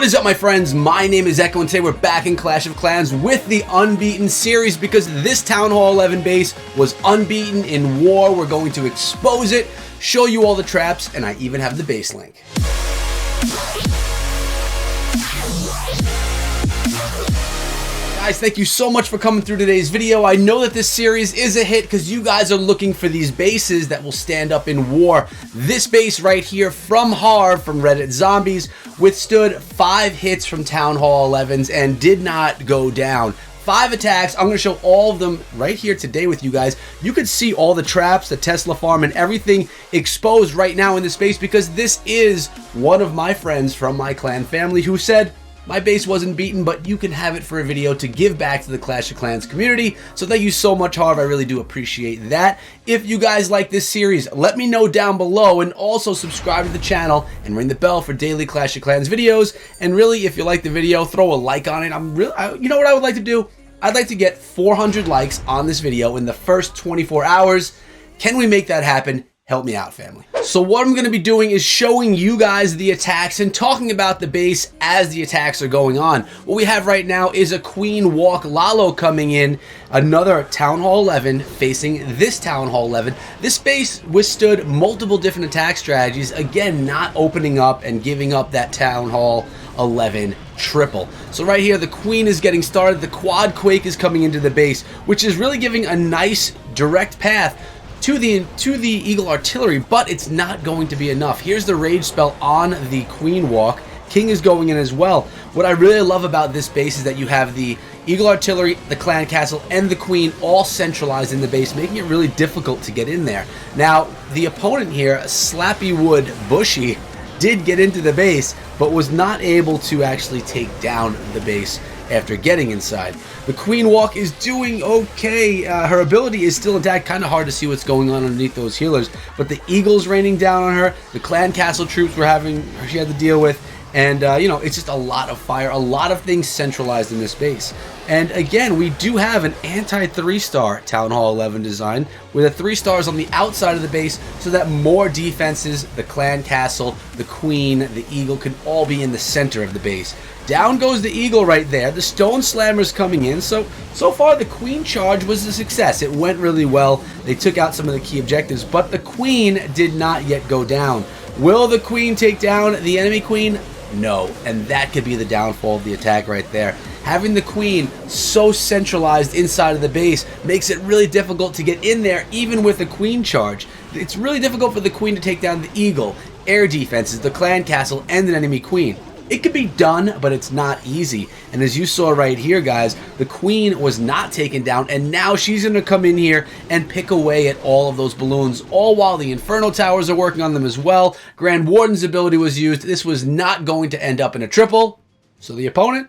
What is up, my friends? My name is Echo, and today we're back in Clash of Clans with the Unbeaten series because this Town Hall 11 base was unbeaten in war. We're going to expose it, show you all the traps, and I even have the base link. Guys, thank you so much for coming through today's video. I know that this series is a hit because you guys are looking for these bases that will stand up in war. This base right here from Harv from Reddit Zombies withstood 5 hits from Town Hall 11s and did not go down. 5 attacks. I'm going to show all of them right here today with you guys. You could see all the traps, the Tesla farm, and everything exposed right now in this base because this is one of my friends from my clan family who said, my base wasn't beaten, but you can have it for a video to give back to the Clash of Clans community. So thank you so much, Harv. I really do appreciate that. If you guys like this series, let me know down below, and also subscribe to the channel and ring the bell for daily Clash of Clans videos. And really, if you like the video, throw a like on it. You know what I would like to do? I'd like to get 400 likes on this video in the first 24 hours. Can we make that happen? Help me out, family. So what I'm going to be doing is showing you guys the attacks and talking about the base as the attacks are going on. What we have right now is a Queen Walk Lalo coming in, another Town Hall 11 facing this Town Hall 11. This base withstood multiple different attack strategies, again, not opening up and giving up that Town Hall 11 triple. So right here, the Queen is getting started. The Quad Quake is coming into the base, which is really giving a nice direct path to the Eagle Artillery, but it's not going to be enough. Here's the Rage spell on the Queen Walk. King is going in as well. What I really love about this base is that you have the Eagle Artillery, the Clan Castle, and the Queen all centralized in the base, making it really difficult to get in there. Now, the opponent here, Slappy Wood Bushy, did get into the base, but was not able to actually take down the base after getting inside. The Queen Walk is doing okay. Her ability is still intact. Kind of hard to see what's going on underneath those healers, but the Eagle's raining down on her. The Clan Castle troops she had to deal with, and you know, it's just a lot of fire, a lot of things centralized in this base. And again, we do have an anti 3-star Town Hall 11 design with a 3 stars on the outside of the base so that more defenses, the Clan Castle, the Queen, the Eagle, can all be in the center of the base. Down goes the Eagle right there. The Stone Slammer's coming in. So far the Queen charge was a success. It went really well. They took out some of the key objectives, but the Queen did not yet go down. Will the Queen take down the enemy Queen? No, and that could be the downfall of the attack right there. Having the Queen so centralized inside of the base makes it really difficult to get in there, even with a Queen charge. It's really difficult for the Queen to take down the Eagle, air defenses, the Clan Castle, and an enemy Queen. It could be done, but it's not easy. And as you saw right here, guys, the Queen was not taken down, and now she's going to come in here and pick away at all of those balloons, all while the Inferno Towers are working on them as well. Grand Warden's ability was used. This was not going to end up in a triple, so the opponent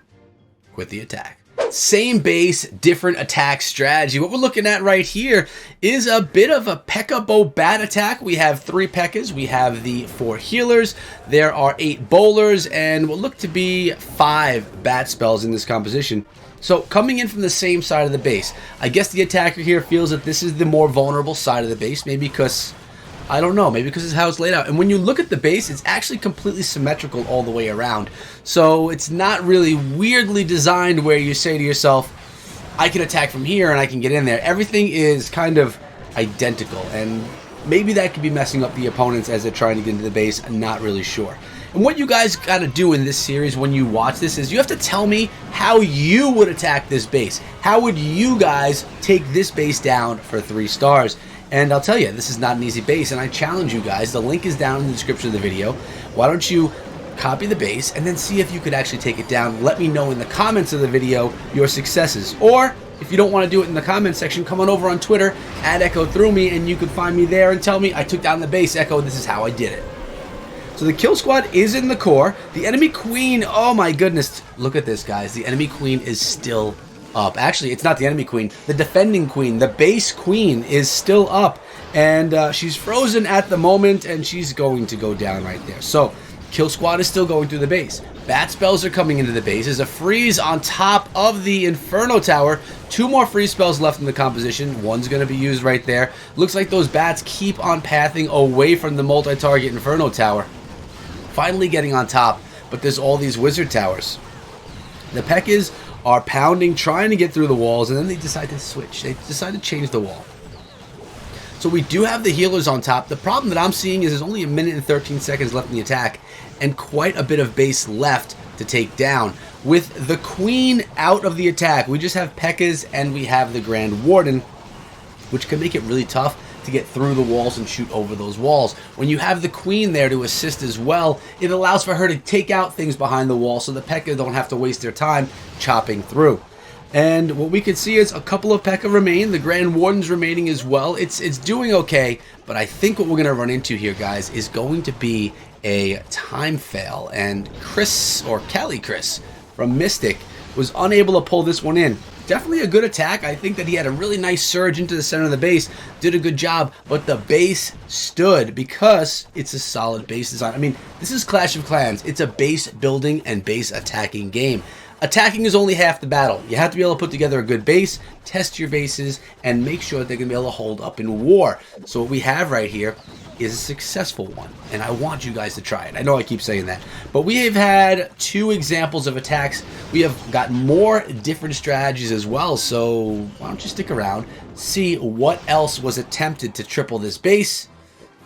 quit the attack. Same base, different attack strategy. What we're looking at right here is a bit of a Pekka bobat attack. We have 3 Pekkas. We have the 4 healers. There are 8 bowlers and what look to be 5 bat spells in this composition. So coming in from the same side of the base, I guess the attacker here feels that this is the more vulnerable side of the base, maybe because, I don't know, maybe because it's how it's laid out. And when you look at the base, it's actually completely symmetrical all the way around. So it's not really weirdly designed where you say to yourself, I can attack from here and I can get in there. Everything is kind of identical, and maybe that could be messing up the opponents as they're trying to get into the base. I'm not really sure. And what you guys got to do in this series when you watch this is you have to tell me how you would attack this base. How would you guys take this base down for 3 stars? And I'll tell you, this is not an easy base, and I challenge you guys. The link is down in the description of the video. Why don't you copy the base and then see if you could actually take it down. Let me know in the comments of the video your successes. Or if you don't want to do it in the comment section, come on over on Twitter, @EchoThroughMe, and you can find me there and tell me, I took down the base, Echo, this is how I did it. So the kill squad is in the core. The enemy Queen, oh my goodness. Look at this, guys. The enemy Queen is still up. Actually, it's not the enemy Queen. The defending Queen, the base Queen, is still up. And she's frozen at the moment, and she's going to go down right there. So kill squad is still going through the base. Bat spells are coming into the base. There's a freeze on top of the Inferno Tower. 2 more freeze spells left in the composition. One's going to be used right there. Looks like those bats keep on pathing away from the multi-target Inferno Tower. Finally getting on top. but there's all these wizard towers. The Pekkas are pounding, trying to get through the walls, and then they decide to switch. They decide to change the wall. So we do have the healers on top. The problem that I'm seeing is there's only 1 minute and 13 seconds left in the attack, and quite a bit of base left to take down. With the queen out of the attack, we just have Pekkas and we have the Grand Warden, which can make it really tough to get through the walls and shoot over those walls. When you have the queen there to assist as well, it allows for her to take out things behind the wall so the Pekka don't have to waste their time chopping through. And what we can see is a couple of Pekka remain. The Grand Warden's remaining as well. It's doing okay, but I think what we're going to run into here, guys, is going to be a time fail. And Chris, or Kelly Chris, from Mystic, was unable to pull this one in. Definitely a good attack. I think that he had a really nice surge into the center of the base, did a good job, but the base stood because it's a solid base design. I mean, this is Clash of Clans. It's a base building and base attacking game. Attacking is only half the battle. You have to be able to put together a good base, test your bases, and make sure that they're going to be able to hold up in war. So what we have right here is a successful one, and I want you guys to try it. I know I keep saying that, but we have had 2 examples of attacks. We have got more different strategies as well, so why don't you stick around, see what else was attempted to triple this base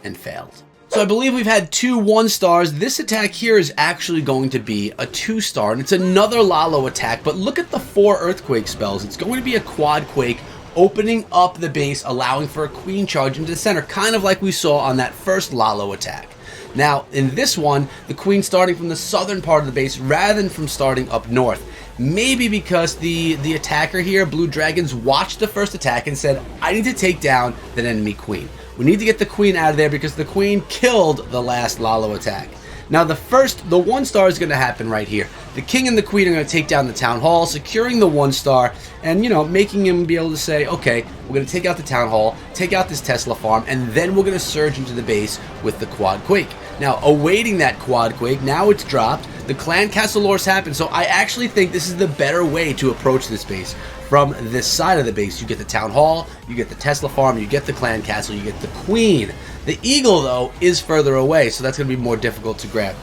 and failed. So I believe we've had 2 1-stars. This attack here is actually going to be a 2-star, and it's another Lalo attack, but look at the 4 earthquake spells. It's going to be a quad quake, opening up the base, allowing for a queen charge into the center, kind of like we saw on that first Lalo attack. Now, in this one, the queen starting from the southern part of the base rather than from starting up north. Maybe because the attacker here, Blue Dragons, watched the first attack and said, I need to take down that enemy queen. We need to get the queen out of there because the queen killed the last Lalo attack. Now the 1-star is going to happen right here. The king and the queen are going to take down the town hall, securing the 1-star, and making him be able to say, okay, we're going to take out the town hall, take out this Tesla farm, and then we're going to surge into the base with the quad quake. Now, awaiting that quad quake, now it's dropped. The clan castle lores happen, so I actually think this is the better way to approach this base. From this side of the base, you get the town hall, you get the Tesla farm, you get the clan castle, you get the queen. The eagle, though, is further away, so that's going to be more difficult to grab.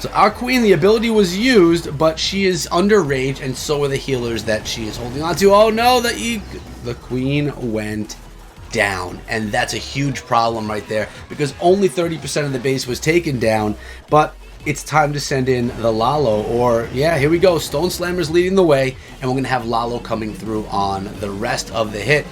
So our queen, the ability was used, but she is under rage, and so are the healers that she is holding on to. Oh no, the queen went down, and that's a huge problem right there, because only 30% of the base was taken down, but it's time to send in the Lalo, or yeah, here we go. Stone Slammer's leading the way, and we're going to have Lalo coming through on the rest of the hit.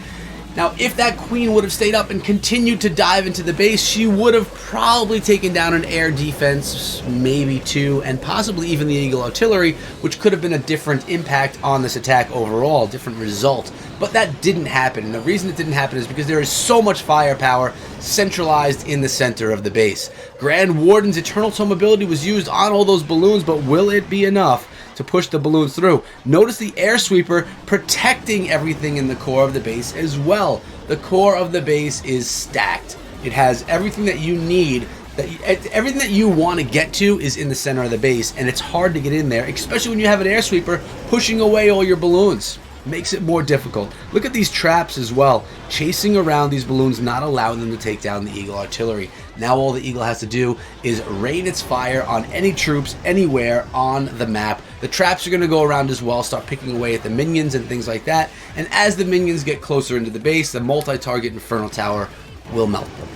Now, if that queen would have stayed up and continued to dive into the base, she would have probably taken down an air defense, maybe 2, and possibly even the Eagle Artillery, which could have been a different impact on this attack overall, different result. But that didn't happen, and the reason it didn't happen is because there is so much firepower centralized in the center of the base. Grand Warden's Eternal Tome ability was used on all those balloons, but will it be enough to push the balloons through? Notice the air sweeper protecting everything in the core of the base as well. The core of the base is stacked. It has everything that you need, everything that you want to get to is in the center of the base, and it's hard to get in there, especially when you have an air sweeper pushing away all your balloons. Makes it more difficult. Look at these traps as well, chasing around these balloons, not allowing them to take down the Eagle Artillery. Now all the Eagle has to do is rain its fire on any troops anywhere on the map. The traps are going to go around as well, start picking away at the minions and things like that, and as the minions get closer into the base, the multi-target Infernal Tower will melt them.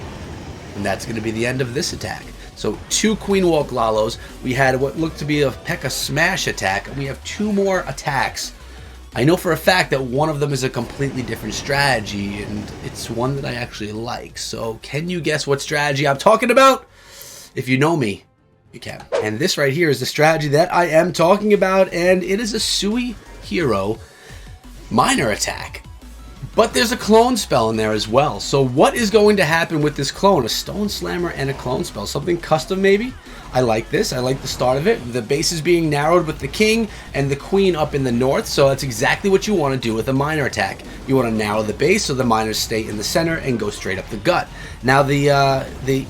And that's going to be the end of this attack. So 2 Queen Walk Lalos. We had what looked to be a Pekka Smash attack, and we have 2 more attacks. I know for a fact that one of them is a completely different strategy, and it's one that I actually like. So can you guess what strategy I'm talking about? If you know me, you can. And this right here is the strategy that I am talking about, and it is a Sui Hero minor attack. But there's a clone spell in there as well. So what is going to happen with this clone? A Stone Slammer and a clone spell. Something custom maybe? I like this. I like the start of it. The base is being narrowed with the king and the queen up in the north. So that's exactly what you want to do with a minor attack. You want to narrow the base so the minors stay in the center and go straight up the gut. Now the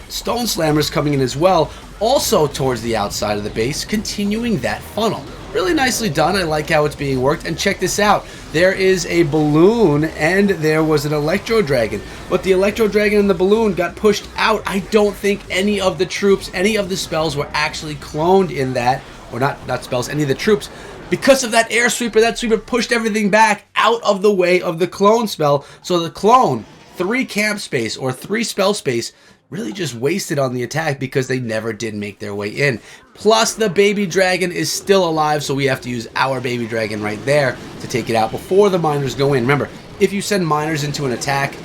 Stone Slammer's coming in as well, also towards the outside of the base, continuing that funnel. really nicely done. I like how it's being worked. And check this out. There is a balloon and there was an electro dragon. But the electro dragon and the balloon got pushed out. I don't think any of the troops, any of the spells were actually cloned in that. Or not spells, any of the troops. Because of that air sweeper, that sweeper pushed everything back out of the way of the clone spell. So the clone, 3 camp space or 3 spell space, really just wasted on the attack because they never did make their way in. Plus the baby dragon is still alive, so we have to use our baby dragon right there to take it out before the miners go in. Remember, if you send miners into an attack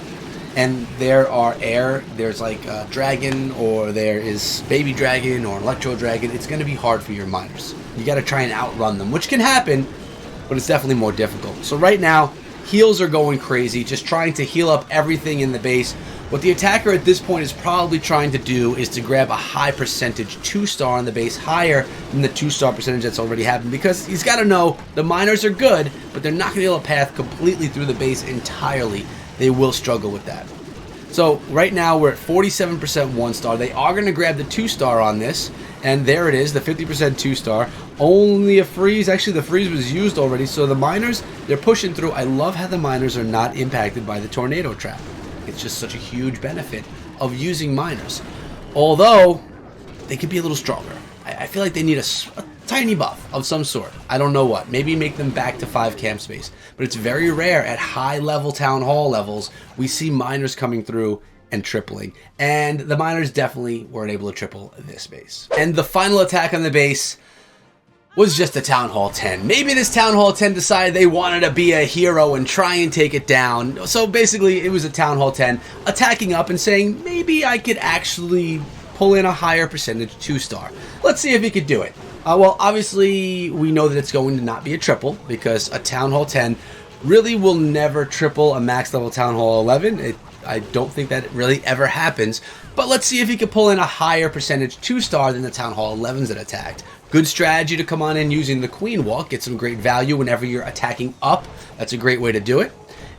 and there are there's like a dragon or there is baby dragon or electro dragon, it's going to be hard for your miners. You got to try and outrun them, which can happen, but it's definitely more difficult. So right now, heals are going crazy, just trying to heal up everything in the base. What the attacker at this point is probably trying to do is to grab a high percentage 2-star on the base, higher than the 2-star percentage that's already happened, because he's got to know the miners are good, but they're not going to be able to path completely through the base entirely. They will struggle with that. So right now we're at 47% 1-star. They are going to grab the 2-star on this, and there it is, the 50% 2-star. Only a freeze. Actually, the freeze was used already, so the miners, they're pushing through. I love how the miners are not impacted by the tornado trap. It's just such a huge benefit of using miners. Although, they could be a little stronger. I feel like they need a tiny buff of some sort. I don't know what. Maybe make them back to 5 camp space. But it's very rare at high-level town hall levels we see miners coming through and tripling. And the miners definitely weren't able to triple this base. And the final attack on the base was just a Town Hall 10. Maybe this Town Hall 10 decided they wanted to be a hero and try and take it down. So basically, it was a Town Hall 10 attacking up and saying, maybe I could actually pull in a higher percentage 2-star. Let's see if he could do it. Well, obviously, we know that it's going to not be a triple, because a Town Hall 10 really will never triple a max level Town Hall 11. I don't think that really ever happens. But let's see if he could pull in a higher percentage 2-star than the Town Hall 11s that attacked. Good strategy to come on in using the Queen Walk. Get some great value whenever you're attacking up. That's a great way to do it.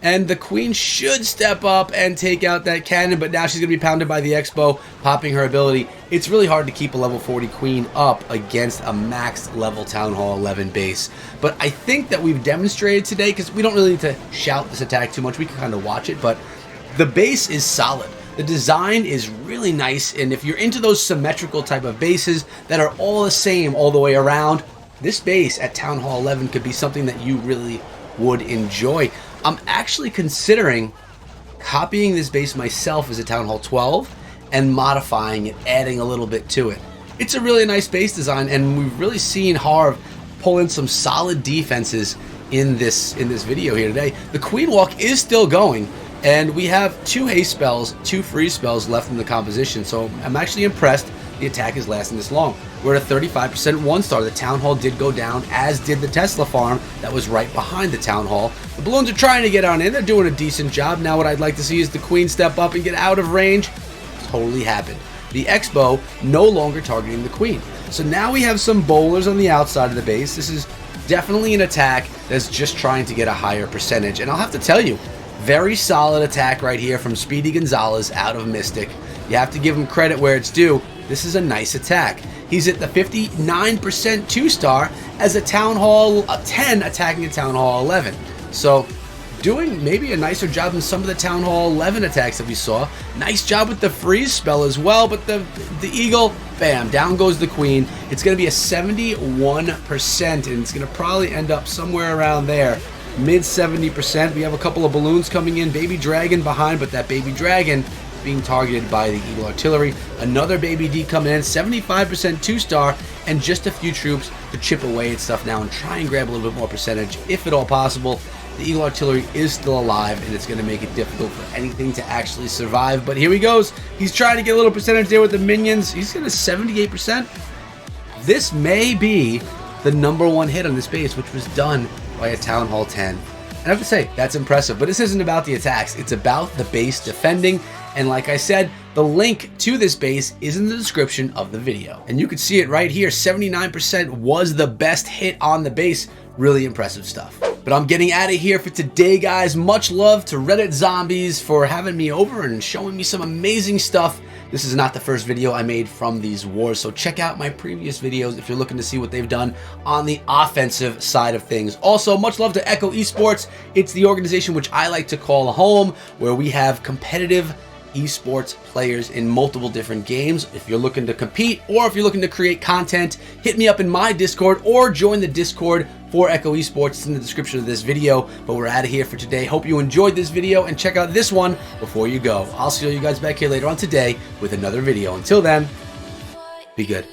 And the Queen should step up and take out that cannon, but now she's going to be pounded by the Expo, popping her ability. It's really hard to keep a level 40 Queen up against a max level Town Hall 11 base. But I think that we've demonstrated today, because we don't really need to shout this attack too much. We can kind of watch it, but the base is solid. The design is really nice, and if you're into those symmetrical type of bases that are all the same all the way around, this base at Town Hall 11 could be something that you really would enjoy. I'm actually considering copying this base myself as a Town Hall 12 and modifying it, adding a little bit to it. It's a really nice base design, and we've really seen Harv pull in some solid defenses in this video here today. The Queen Walk is still going, and we have 2 haste spells, 2 freeze spells left in the composition, so I'm actually impressed the attack is lasting this long. We're at a 35% 1-star. The Town Hall did go down, as did the Tesla farm that was right behind the Town Hall. The balloons are trying to get on in. They're doing a decent job. Now what I'd like to see is the Queen step up and get out of range. Totally happened. The Expo no longer targeting the Queen. So now we have some bowlers on the outside of the base. This is definitely an attack that's just trying to get a higher percentage. And I'll have to tell you, very solid attack right here from Speedy Gonzalez out of Mystic. You have to give him credit where it's due. This is a nice attack. He's at the 59% 2-star as a Town Hall 10 attacking a Town Hall 11. So doing maybe a nicer job than some of the Town Hall 11 attacks that we saw. Nice job with the freeze spell as well, but the Eagle, bam, down goes the Queen. It's going to be a 71%, and it's going to probably end up somewhere around there. Mid 70%. We have a couple of balloons coming in. Baby Dragon behind, but that Baby Dragon being targeted by the Eagle Artillery. Another Baby D coming in, 75% 2-star, and just a few troops to chip away at stuff now and try and grab a little bit more percentage, if at all possible. The Eagle Artillery is still alive, and it's going to make it difficult for anything to actually survive. But here he goes. He's trying to get a little percentage there with the minions. He's going to 78%. This may be the #1 hit on this base, which was done by a Town Hall 10. And I have to say, that's impressive. But this isn't about the attacks. It's about the base defending. And like I said, the link to this base is in the description of the video. And you can see it right here. 79% was the best hit on the base. Really impressive stuff. But I'm getting out of here for today, guys. Much love to Reddit Zombies for having me over and showing me some amazing stuff this is not the first video I made from these wars, so check out my previous videos if you're looking to see what they've done on the offensive side of things. Also, much love to Echo Esports. It's the organization which I like to call home, where we have competitive esports players in multiple different games. If you're looking to compete or if you're looking to create content, hit me up in my Discord or join the Discord for Echo Esports. It's in the description of this video, but we're out of here for today. Hope you enjoyed this video and check out this one before you go. I'll see you guys back here later on today with another video. Until then, be good.